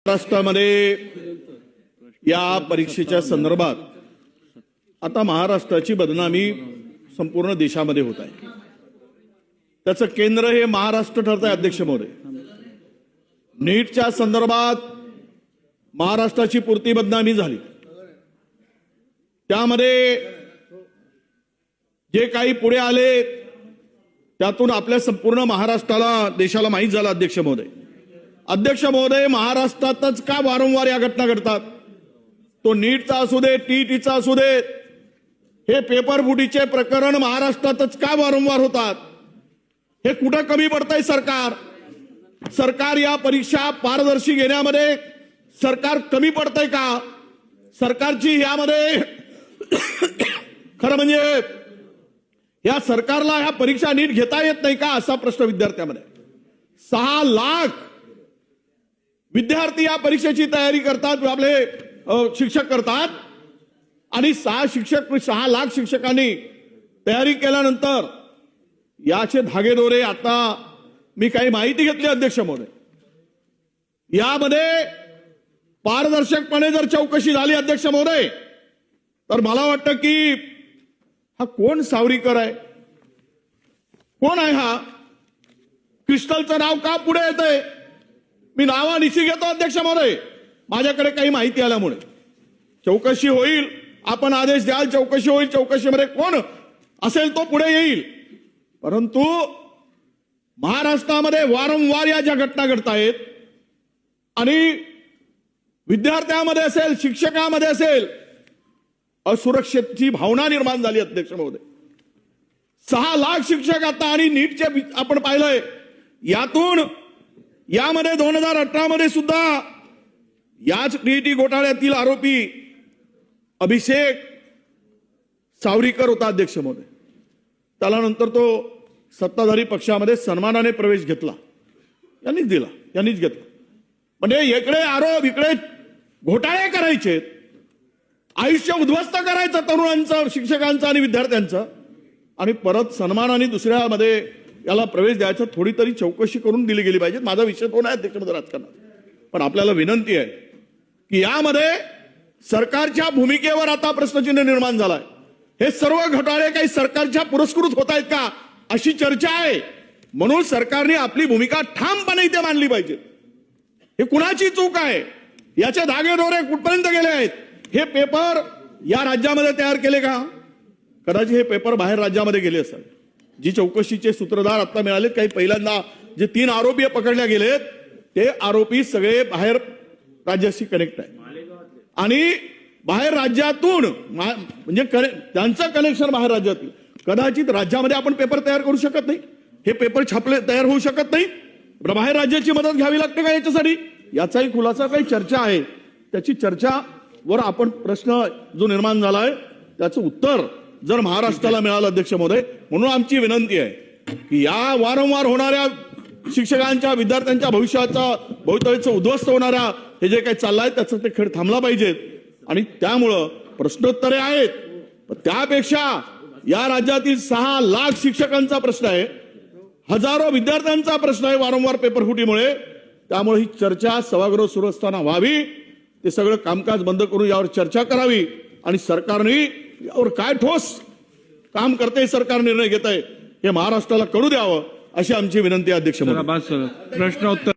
महाराष्ट्रामध्ये या परीक्षेच्या संदर्भात आता महाराष्ट्राची बदनामी संपूर्ण देशामध्ये होत आहे। त्याचं केंद्र हे महाराष्ट्र ठरत आहे। अध्यक्ष महोदय, नीटच्या संदर्भात महाराष्ट्राची पुरती बदनामी झाली। त्यामध्ये जे काही पुढे आले त्यातून आपल्या संपूर्ण महाराष्ट्राला देशाला माहीत झालं। अध्यक्ष महोदय, महाराष्ट्रातच का वारंवार या घटना घडतात? तो नीटचा असू दे, टीईटीचा असू दे, हे पेपर फुटीचे प्रकरण महाराष्ट्रातच का वारंवार होतात? हे कुठं कमी पडतंय सरकार? सरकार या परीक्षा पारदर्शी घेण्यामध्ये सरकार कमी पडतंय का? सरकारची यामध्ये खरं म्हणजे या सरकारला ह्या परीक्षा नीट घेता येत नाही का, असा प्रश्न विद्यार्थ्यांमध्ये। 6 लाख विद्यार्थी या परीक्षेची तयारी करतात, आपले शिक्षक करतात, आणि 6 लाख शिक्षकांनी तयारी केल्यानंतर याचे धागेदोरे आता मी काही माहिती घेतली अध्यक्ष महोदय। यामध्ये पारदर्शकपणे जर चौकशी झाली अध्यक्ष महोदय, तर मला वाटतं की हा कोण सावरीकर आहे, कोण आहे हा? क्रिस्टलचं नाव का पुढे येतंय? मी नावानिशी घेतो अध्यक्ष महोदय, माझ्याकडे काही माहिती आल्यामुळे। चौकशी होईल, आपण आदेश द्याल, चौकशी होईल, चौकशीमध्ये कोण असेल तो पुढे येईल। परंतु महाराष्ट्रामध्ये वारंवार या ज्या घटना घडत आहेत आणि विद्यार्थ्यांमध्ये असेल, शिक्षकांमध्ये असेल, असुरक्षेची भावना निर्माण झाली अध्यक्ष महोदय। 6 लाख शिक्षक आता, आणि नीटचे आपण पाहिलंय, यामध्ये 2018 मध्ये सुद्धा याच टीईटी घोटाळ्यातील आरोपी अभिषेक सावरीकर होता अध्यक्ष महोदय। त्याला नंतर तो सत्ताधारी पक्षामध्ये सन्मानाने प्रवेश घेतला, यांनीच दिला, यांनीच घेतला। म्हणजे इकडे आरोप, इकडे घोटाळे करायचे, आयुष्य उद्ध्वस्त करायचं तरुणांचं, शिक्षकांचं आणि विद्यार्थ्यांचं, आणि परत सन्मानाने दुसऱ्यामध्ये याला प्रवेश द्यायचा। थोडी तरी चौकशी करून दिली गेली पाहिजे। माझा विषय तो नाही अध्यक्ष राजकारणात, पण आपल्याला विनंती आहे की यामध्ये सरकारच्या भूमिकेवर आता प्रश्नचिन्ह निर्माण झालाय। हे सर्व घोटाळे काही सरकारच्या पुरस्कृत होत आहेत का, अशी चर्चा आहे। म्हणून सरकारने आपली भूमिका ठामपणे इथे मांडली पाहिजे। हे कुणाची चूक आहे, याचे धागेदोरे कुठपर्यंत गेले आहेत? हे पेपर या राज्यामध्ये तयार केले का? कदाचित हे पेपर बाहेर राज्यामध्ये गेले असतात। जी चौकशीचे सूत्रधार आता मिळाले, काही पहिल्यांदा जे 3 आरोपी पकडले गेलेत, ते आरोपी सगळे बाहेर राज्याशी कनेक्ट आहे, आणि बाहेर राज्यातून म्हणजे त्यांचं कनेक्शन बाहेर राज्यातील। कदाचित राज्यामध्ये आपण पेपर तयार करू शकत नाही, हे पेपर छापले तयार होऊ शकत नाही, बाहेर राज्याची मदत घ्यावी लागते का याच्यासाठी? याचाही खुलासा काही चर्चा आहे, त्याची चर्चावर आपण प्रश्न जो निर्माण झालाय त्याचं उत्तर जर महाराष्ट्राला मिळालं अध्यक्ष महोदय। म्हणून आमची विनंती आहे की या वारंवार होणाऱ्या शिक्षकांच्या, विद्यार्थ्यांच्या भवितव्याचं उद्ध्वस्त होणाऱ्या हे जे काही चाललंय त्याचा ते खेळ थांबला पाहिजेत। आणि त्यामुळं प्रश्नोत्तरे आहेत, पण त्यापेक्षा या राज्यातील 6 लाख शिक्षकांचा प्रश्न आहे, हजारो विद्यार्थ्यांचा प्रश्न आहे वारंवार पेपरफुटीमुळे। त्यामुळे ही चर्चा सभागृह सुरू असताना व्हावी, ते सगळं कामकाज बंद करून यावर चर्चा करावी, आणि सरकारने यावर काय ठोस काम करते, सरकार निर्णय घेत आहे, हे महाराष्ट्राला कळू द्यावं, अशी आमची विनंती आहे अध्यक्ष महोदय। प्रश्न उत्तर